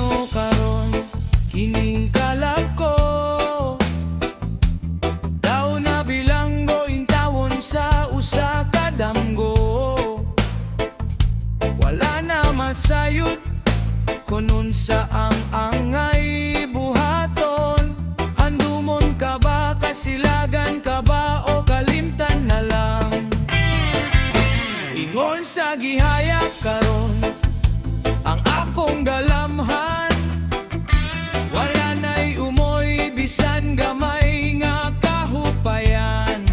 Gimino karon kining kalag ko. Daw na bilanggo intawon sa usa ka damgo. Wala na masayod kunon sa ang angay buhaton. Handumon ka ba, kasilagan ka ba, o kalimtan na lang? Ingon sa gihayag karon ang akong galamhan. Wala na'y umoy bisan gamay nga kahupayan.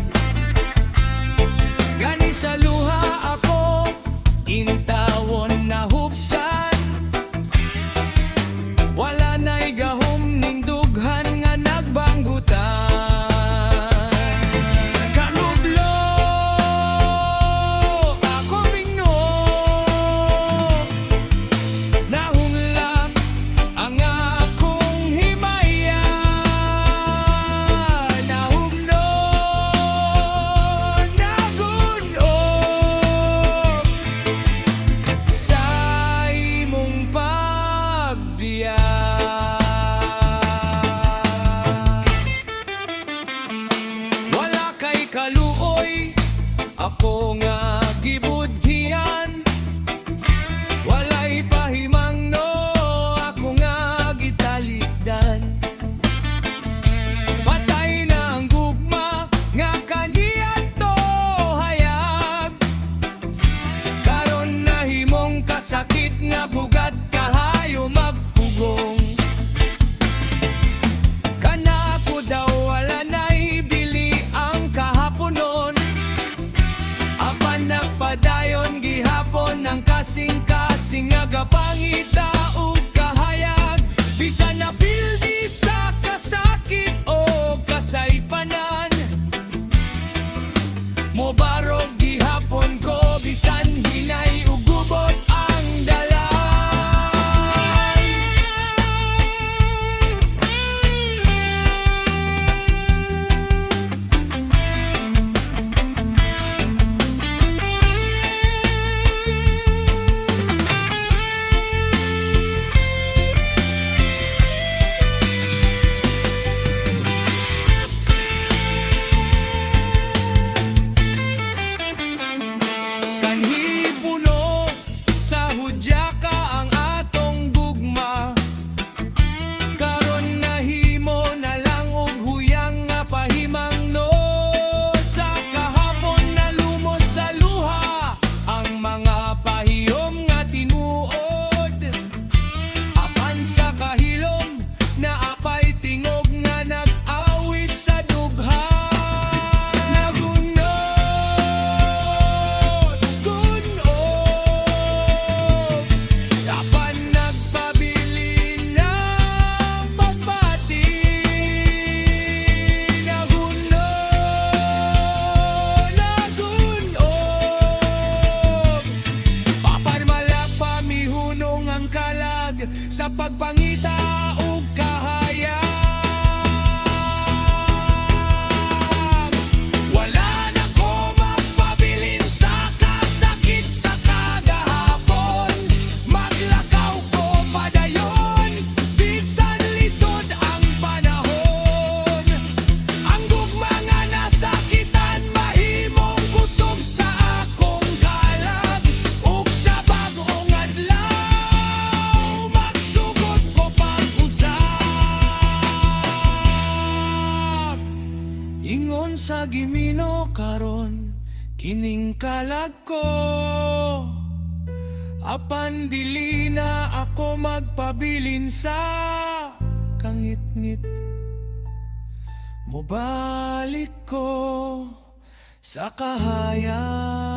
Gani sa luha ako intawon na hupsan. Wala na'y gahom ning dughan nga nagbanggutan. Kanublo ako mingno, nahunglak ang akong himaya. Nahumno, nagunog sa imong pagbiya. Wala kay kaluoy ako nga gibudhian. Walay pahimangno ako nga gitalikdan. Patay na ang gugma nga kaniadto hayag. Karon nahimong kasakit nga bugat kahayo magpugong. Kana ko daw wala na'y bili ang kahaponon. Apan nagpadayon gihapon ang kasing-kasing nga gapangita ug kahayag. Bisan napildi sa kasakit o kasaypanan, mobarog gihapon ko bisan hinay ug gubot ang dalan. Kanhi puno sa hudya ka ang atong gugma. Karon nahimo na lang og huyang nga pahimangno. Sa kahapon nalumot sa luha ang mga pahiyom nga tinuod. Apan sa kahilom naapay tingog nga nag-awit sa dugha. Nagunod, gunog, apan nagpabili ng pagpati. Nagunod, nagunog, paparmalak pamihunong ang kalag sa pagpangita ug kahayag. Wala na ko magpabilin sa kasakit sa kagahapon. Maglakaw ko padayon bisan lisod ang panahon. Ang gugma nga nasakitan mahimong kusog sa akong kalag. Ug sa bag-ong adlaw magsugod ko pag-usap. Ingon sa gimino karon kining kalag ko. Apan dili na ako magpabilin sa kangit-ngit. Mobalik ko sa kahayag.